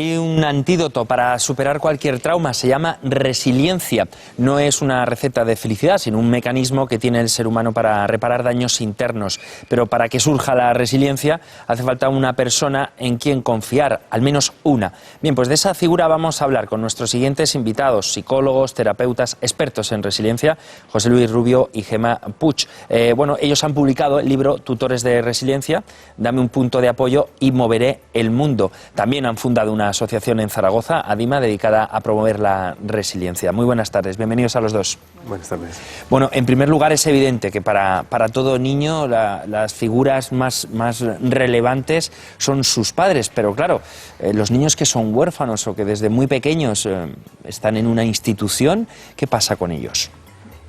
Hay un antídoto para superar cualquier trauma, se llama resiliencia. No es una receta de felicidad, sino un mecanismo que tiene el ser humano para reparar daños internos. Pero para que surja la resiliencia hace falta una persona en quien confiar, al menos una. Bien, pues de esa figura vamos a hablar con nuestros siguientes invitados, psicólogos, terapeutas, expertos en resiliencia, José Luis Rubio y Gemma Puig. Ellos han publicado el libro Tutores de Resiliencia, Dame un punto de apoyo y moveré el mundo. También han fundado una asociación en Zaragoza, ADIMA, dedicada a promover la resiliencia. Muy buenas tardes, bienvenidos a los dos. Buenas tardes. Bueno, en primer lugar es evidente que para todo niño las figuras más relevantes son sus padres, pero claro, los niños que son huérfanos o que desde muy pequeños están en una institución, ¿qué pasa con ellos?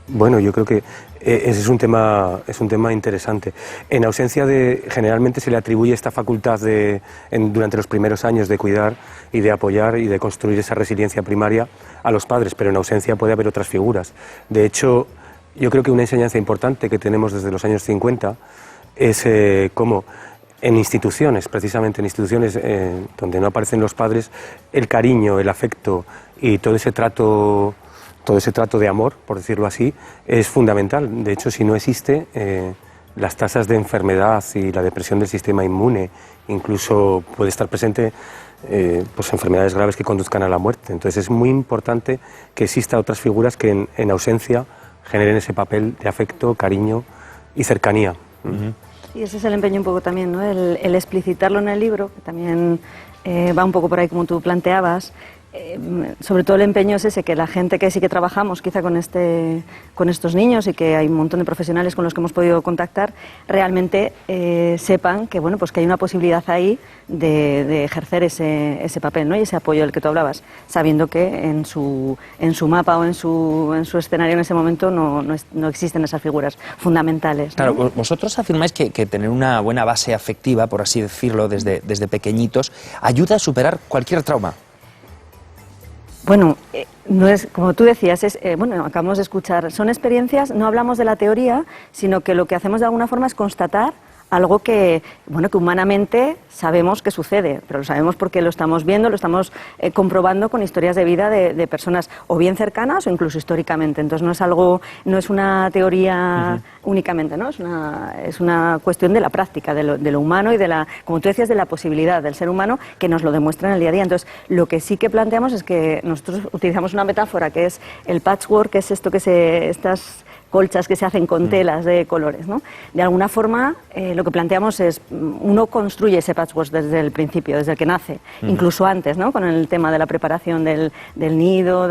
Bueno, yo creo que ese es un tema interesante. En ausencia generalmente se le atribuye esta facultad durante los primeros años de cuidar y de apoyar y de construir esa resiliencia primaria a los padres, pero en ausencia puede haber otras figuras. De hecho, yo creo que una enseñanza importante que tenemos desde los años 50 es cómo en instituciones, precisamente en instituciones donde no aparecen los padres, el cariño, el afecto y todo ese trato de amor, por decirlo así, es fundamental. De hecho, si no existe, las tasas de enfermedad y la depresión del sistema inmune, incluso puede estar presente pues enfermedades graves que conduzcan a la muerte. Entonces es muy importante que exista otras figuras que en ausencia generen ese papel de afecto, cariño y cercanía. Y ese es el empeño un poco también, ¿no? El explicitarlo en el libro, que también va un poco por ahí como tú planteabas. Sobre todo el empeño es ese, que la gente que sí que trabajamos quizá con estos niños y que hay un montón de profesionales con los que hemos podido contactar, realmente sepan que, bueno, pues que hay una posibilidad ahí de ejercer ese papel, ¿no? Y ese apoyo del que tú hablabas, sabiendo que en su mapa o en su escenario en ese momento no existen esas figuras fundamentales, ¿no? Claro, vosotros afirmáis que tener una buena base afectiva, por así decirlo, desde pequeñitos, ayuda a superar cualquier trauma. Bueno, no es como tú decías, acabamos de escuchar, son experiencias, no hablamos de la teoría, sino que lo que hacemos de alguna forma es constatar algo que humanamente sabemos que sucede, pero lo sabemos porque lo estamos viendo, lo estamos comprobando con historias de vida de personas o bien cercanas o incluso históricamente. Entonces no es una teoría únicamente, ¿no? Es una cuestión de la práctica, de lo humano y como tú decías, de la posibilidad del ser humano que nos lo demuestra en el día a día. Entonces, lo que sí que planteamos es que nosotros utilizamos una metáfora que es el patchwork, que es esto estas colchas que se hacen con telas de colores, ¿no? De alguna forma, lo que planteamos es, uno construye ese patchwork desde el principio, desde el que nace, incluso antes, ¿no? Con el tema de la preparación del nido,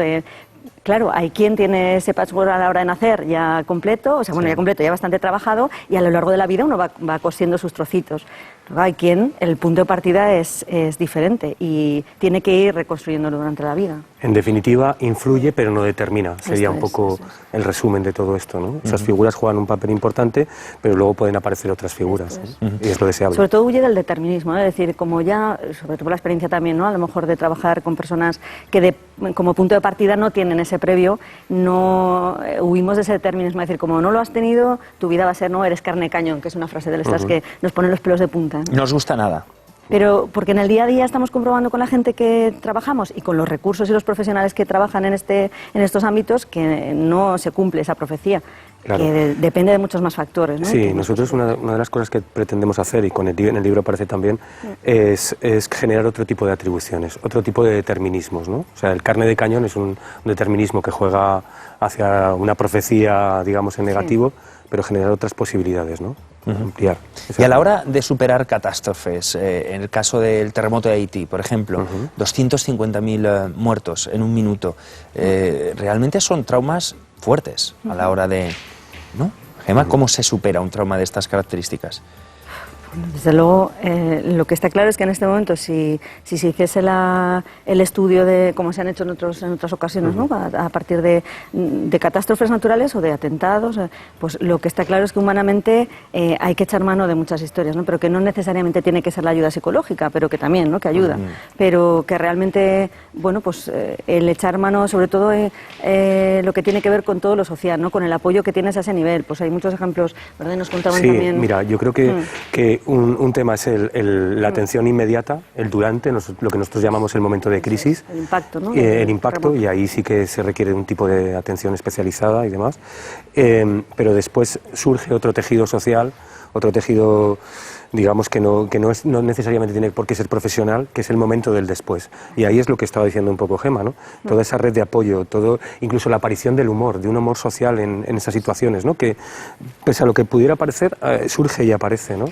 Claro, hay quien tiene ese patchwork a la hora de nacer ya completo, ya completo, ya bastante trabajado, y a lo largo de la vida uno va cosiendo sus trocitos. Pero hay quien el punto de partida es diferente y tiene que ir reconstruyéndolo durante la vida. En definitiva, influye pero no determina. Sería un poco el resumen de todo esto, ¿no? Esas figuras juegan un papel importante, pero luego pueden aparecer otras figuras, y es lo deseable. Sobre todo huye del determinismo, ¿no? Es decir, como ya, sobre todo por la experiencia también, ¿no? A lo mejor de trabajar con personas que como punto de partida no tienen ese previo, no huimos de ese determinismo, es decir, como no lo has tenido, tu vida va a ser, no eres carne de cañón, que es una frase de estas que nos pone los pelos de punta. No os gusta nada. Pero porque en el día a día estamos comprobando con la gente que trabajamos y con los recursos y los profesionales que trabajan en estos ámbitos que no se cumple esa profecía, claro, que depende de muchos más factores, ¿no? Sí, nosotros una de las cosas que pretendemos hacer, y en el libro aparece también, es generar otro tipo de atribuciones, otro tipo de determinismos, ¿no? O sea, el carne de cañón es un determinismo que juega hacia una profecía, digamos, en negativo, pero generar otras posibilidades, ¿no? Ampliar. Y a la hora de superar catástrofes, en el caso del terremoto de Haití, por ejemplo, 250.000 muertos en un minuto, realmente son traumas fuertes a la hora de... ¿no? Gemma, ¿cómo se supera un trauma de estas características? Desde luego, lo que está claro es que en este momento, si se hiciese el estudio de cómo se han hecho en otras ocasiones, ¿no? A partir de catástrofes naturales o de atentados, pues lo que está claro es que humanamente hay que echar mano de muchas historias, ¿no? Pero que no necesariamente tiene que ser la ayuda psicológica, pero que también, ¿no? Que ayuda, pero que realmente, el echar mano, sobre todo lo que tiene que ver con todo lo social, ¿no? Con el apoyo que tienes a ese nivel. Pues hay muchos ejemplos, ¿verdad? Nos contaban también. Mira, yo creo que Sí, un tema es la atención inmediata, el durante, lo que nosotros llamamos el momento de crisis. El impacto, ¿no? El impacto, y ahí sí que se requiere un tipo de atención especializada y demás. Pero después surge otro tejido social, otro tejido, digamos, que no necesariamente tiene por qué ser profesional, que es el momento del después. Y ahí es lo que estaba diciendo un poco Gemma, ¿no? Toda esa red de apoyo, incluso la aparición del humor, de un humor social en esas situaciones, ¿no? Que, pese a lo que pudiera parecer, surge y aparece, ¿no?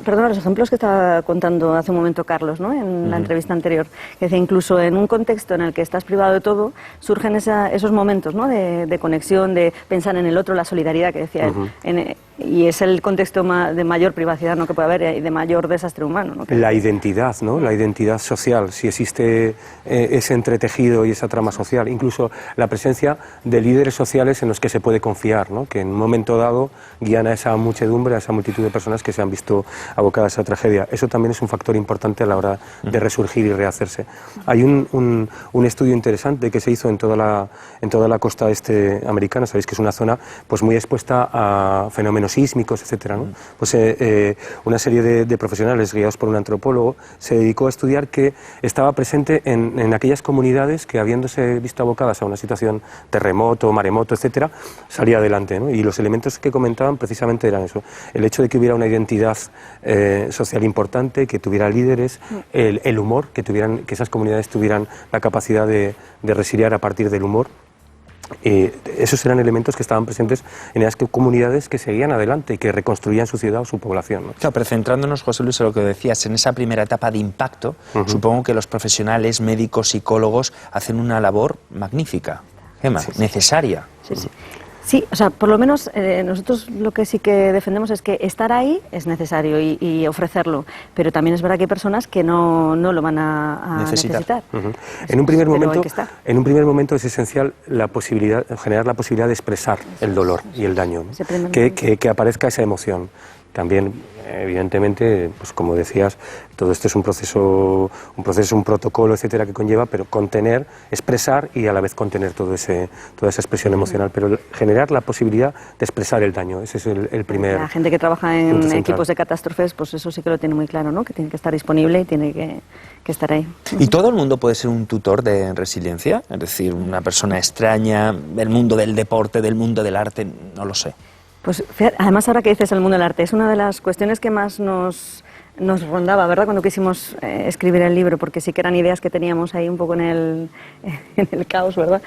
Perdona, los ejemplos que estaba contando hace un momento Carlos, ¿no? En la entrevista anterior, que decía, incluso en un contexto en el que estás privado de todo, surgen esos momentos, ¿no? de conexión, de pensar en el otro, la solidaridad que decía él. Y es el contexto de mayor privacidad, ¿no? que puede haber, y de mayor desastre humano, ¿no? La identidad, ¿no? La identidad social, si existe ese entretejido y esa trama social, incluso la presencia de líderes sociales en los que se puede confiar, ¿no? Que en un momento dado guían a esa muchedumbre, a esa multitud de personas que se han visto abocadas a esa tragedia. Eso también es un factor importante a la hora de resurgir y rehacerse. Hay un estudio interesante que se hizo en toda la costa este americana. Sabéis que es una zona pues muy expuesta a fenómenos sísmicos, etcétera, ¿no? Pues una serie de profesionales guiados por un antropólogo se dedicó a estudiar que estaba presente en aquellas comunidades que, habiéndose visto abocadas a una situación terremoto, maremoto, etcétera, salía adelante, ¿no? Y los elementos que comentaban precisamente eran eso: el hecho de que hubiera una identidad social importante, que tuviera líderes, el humor, que esas comunidades tuvieran la capacidad de resiliar a partir del humor. Esos eran elementos que estaban presentes en esas comunidades que seguían adelante y que reconstruían su ciudad o su población, ¿no? Claro, pero centrándonos, José Luis, en lo que decías, en esa primera etapa de impacto, supongo que los profesionales, médicos, psicólogos, hacen una labor magnífica, Gemma, necesaria. Sí, sí. Sí, o sea, por lo menos nosotros lo que sí que defendemos es que estar ahí es necesario y ofrecerlo, pero también es verdad que hay personas que no lo van a necesitar. En un primer momento es esencial generar la posibilidad de expresar el dolor y el daño, ¿no? Que aparezca esa emoción. También, evidentemente, pues como decías, todo esto es un proceso, un protocolo, etcétera, que conlleva, pero contener, expresar y a la vez contener toda esa expresión emocional, pero generar la posibilidad de expresar el daño. Ese es el primer. La gente que trabaja en equipos de catástrofes, pues eso sí que lo tiene muy claro, ¿no? Que tiene que estar disponible y tiene que estar ahí. ¿Y todo el mundo puede ser un tutor de resiliencia? Es decir, una persona extraña del mundo del deporte, del mundo del arte, no lo sé. Pues además, ahora que dices el mundo del arte, es una de las cuestiones que más nos rondaba, ¿verdad?, cuando quisimos escribir el libro, porque sí que eran ideas que teníamos ahí un poco en el caos, ¿verdad?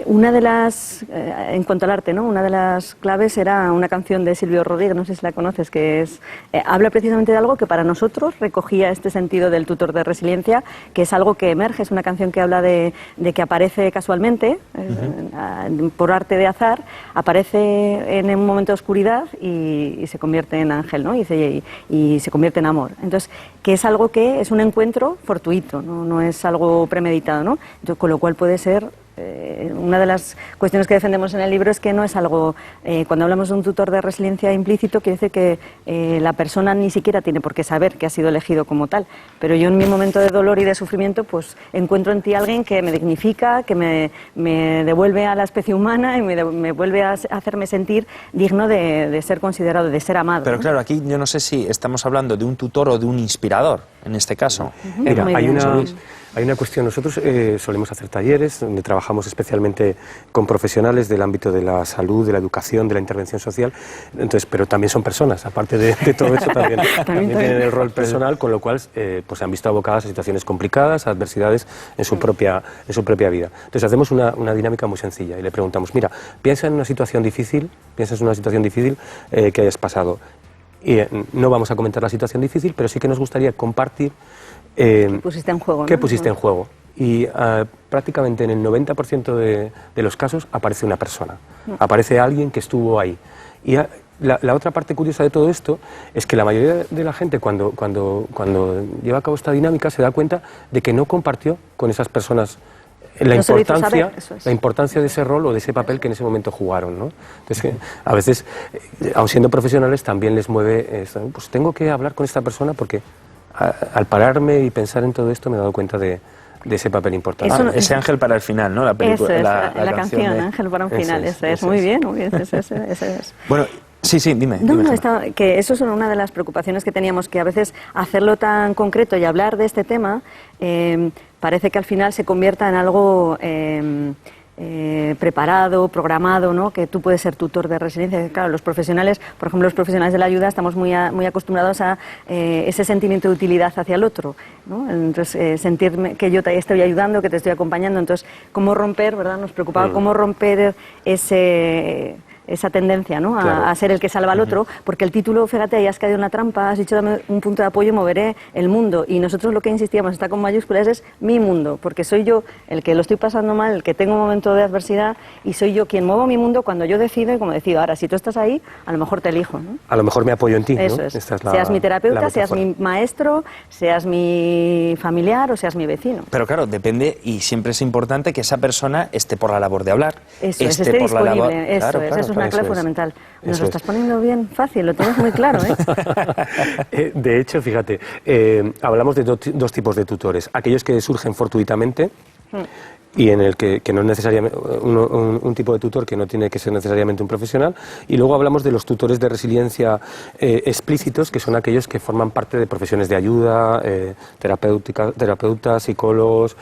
Una de las, en cuanto al arte, ¿no?, una de las claves era una canción de Silvio Rodríguez, no sé si la conoces, que habla precisamente de algo que para nosotros recogía este sentido del tutor de resiliencia, que es algo que emerge, es una canción que habla de que aparece casualmente, por arte de azar, aparece en un momento de oscuridad y se convierte en ángel, ¿no?, y se convierte en amor. Entonces, que es algo que es un encuentro fortuito, no es algo premeditado, ¿no? Entonces, con lo cual puede ser una de las cuestiones que defendemos en el libro es que no es algo, cuando hablamos de un tutor de resiliencia implícito, quiere decir que la persona ni siquiera tiene por qué saber que ha sido elegido como tal, pero yo en mi momento de dolor y de sufrimiento pues encuentro en ti a alguien que me dignifica, que me devuelve a la especie humana y me vuelve a hacerme sentir digno de ser considerado, de ser amado. Pero claro, aquí yo no sé si estamos hablando de un tutor o de un inspirador, en este caso. Mira, hay una cuestión. Nosotros solemos hacer talleres donde trabajamos especialmente con profesionales del ámbito de la salud, de la educación, de la intervención social. Entonces, pero también son personas, aparte de todo eso, también tienen el rol personal, con lo cual pues se han visto abocadas a situaciones complicadas, a adversidades en su propia vida. Entonces hacemos una dinámica muy sencilla y le preguntamos: mira, piensa en una situación difícil, que hayas pasado. Y no vamos a comentar la situación difícil, pero sí que nos gustaría compartir ¿Qué pusiste en juego? ¿Qué pusiste en juego? Y prácticamente en el 90% de los casos aparece una persona, aparece alguien que estuvo ahí. Y la otra parte curiosa de todo esto es que la mayoría de la gente cuando lleva a cabo esta dinámica se da cuenta de que no compartió con esas personas la importancia de ese rol o de ese papel que en ese momento jugaron, ¿no? Entonces, a veces, aun siendo profesionales, también les mueve pues tengo que hablar con esta persona porque al pararme y pensar en todo esto me he dado cuenta de ese papel importante. Ese ángel para el final, ¿no? La película, la canción Ángel para un final, eso es. Muy bien, eso es. Bueno, Sí, sí, dime. No, dime, no, Gemma. que eso es una de las preocupaciones que teníamos, que a veces hacerlo tan concreto y hablar de este tema parece que al final se convierta en algo preparado, programado, ¿no? Que tú puedes ser tutor de resiliencia. Claro, los profesionales, por ejemplo, los profesionales de la ayuda, estamos muy acostumbrados a ese sentimiento de utilidad hacia el otro, ¿no? Entonces, sentirme que yo te estoy ayudando, que te estoy acompañando. Entonces, ¿cómo romper, verdad? Nos preocupaba cómo romper esa tendencia, ¿no? Claro. A ser el que salva al otro, porque el título, fíjate, ahí has caído en la trampa, has dicho dame un punto de apoyo, moveré el mundo, y nosotros lo que insistíamos, está con mayúsculas, es mi mundo, porque soy yo el que lo estoy pasando mal, el que tengo un momento de adversidad, y soy yo quien muevo mi mundo cuando yo decido, y como decido, ahora, si tú estás ahí, a lo mejor te elijo, ¿no? A lo mejor me apoyo en ti, Eso ¿no? es. Esta es Seas mi terapeuta, la seas metáfora. mi maestro, seas mi familiar o seas mi vecino. Pero claro, depende, y siempre es importante que esa persona esté por la labor de hablar. Eso es, esté por la labor... disponible, eso Claro, es, claro, eso es una eso clave es. fundamental. Nos Eso lo es. estás poniendo bien fácil, lo tienes muy claro, ¿eh? De hecho, fíjate, hablamos de dos tipos de tutores. Aquellos que surgen fortuitamente y en el que no es necesariamente un tipo de tutor que no tiene que ser necesariamente un profesional, y luego hablamos de los tutores de resiliencia explícitos, que son aquellos que forman parte de profesiones de ayuda, terapeutas, psicólogos,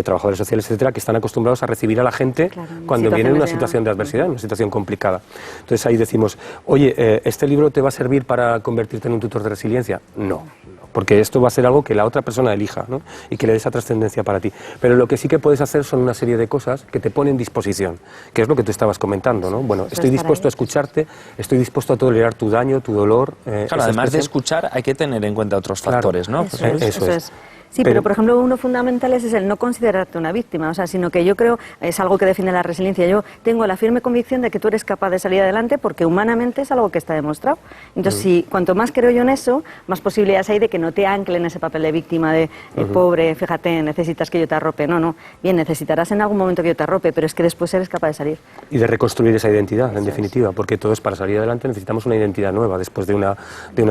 trabajadores sociales, etcétera, que están acostumbrados a recibir a la gente Claro, en cuando viene en una situaciones situación de adversidad, en una situación complicada. Entonces ahí decimos, oye, ¿este libro te va a servir para convertirte en un tutor de resiliencia? No, porque esto va a ser algo que la otra persona elija, ¿no? Y que le dé esa trascendencia para ti. Pero lo que sí que puedes hacer son una serie de cosas que te ponen en disposición, que es lo que tú estabas comentando, ¿no? Bueno, estoy dispuesto a escucharte, estoy dispuesto a tolerar tu daño, tu dolor. Claro, además de escuchar, hay que tener en cuenta otros factores, ¿no? Eso es. Sí, pero por ejemplo uno fundamental es el no considerarte una víctima, o sea, sino que yo creo, es algo que define la resiliencia, yo tengo la firme convicción de que tú eres capaz de salir adelante porque humanamente es algo que está demostrado. Entonces, cuanto más creo yo en eso, más posibilidades hay de que no te anclen ese papel de víctima, de pobre, fíjate, necesitas que yo te arrope. No, bien, necesitarás en algún momento que yo te arrope, pero es que después eres capaz de salir. Y de reconstruir esa identidad, en definitiva, porque todos para salir adelante necesitamos una identidad nueva después de una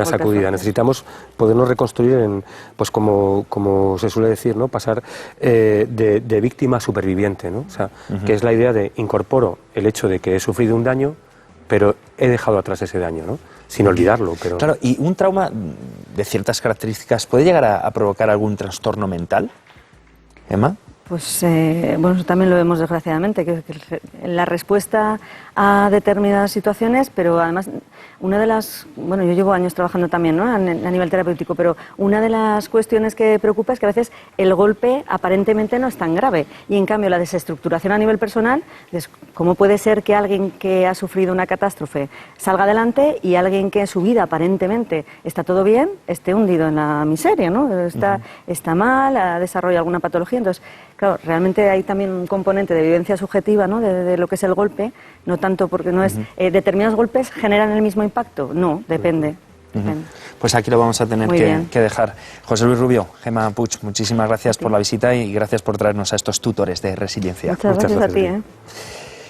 sacudida. Necesitamos podernos reconstruir en, pues como se suele decir, ¿no? Pasar de víctima a superviviente, ¿no? O sea, que es la idea de incorporo el hecho de que he sufrido un daño, pero he dejado atrás ese daño, ¿no? Sin olvidarlo, pero... Claro, y un trauma de ciertas características puede llegar a provocar algún trastorno mental, Emma. Pues bueno, eso también lo vemos desgraciadamente, que la respuesta a determinadas situaciones, pero además una de las, bueno, yo llevo años trabajando también, ¿no? a nivel terapéutico, pero una de las cuestiones que preocupa es que a veces el golpe aparentemente no es tan grave y en cambio la desestructuración a nivel personal, ¿cómo puede ser que alguien que ha sufrido una catástrofe salga adelante y alguien que en su vida aparentemente está todo bien esté hundido en la miseria, ¿no? Está mal, ha desarrollado alguna patología, entonces claro, realmente hay también un componente de vivencia subjetiva, ¿no? de lo que es el golpe, no tanto porque no es... ¿determinados golpes generan el mismo impacto? No, depende. Pues aquí lo vamos a tener que dejar. José Luis Rubio, Gemma Puig, muchísimas gracias por la visita y gracias por traernos a estos tutores de resiliencia. Muchas gracias a ti.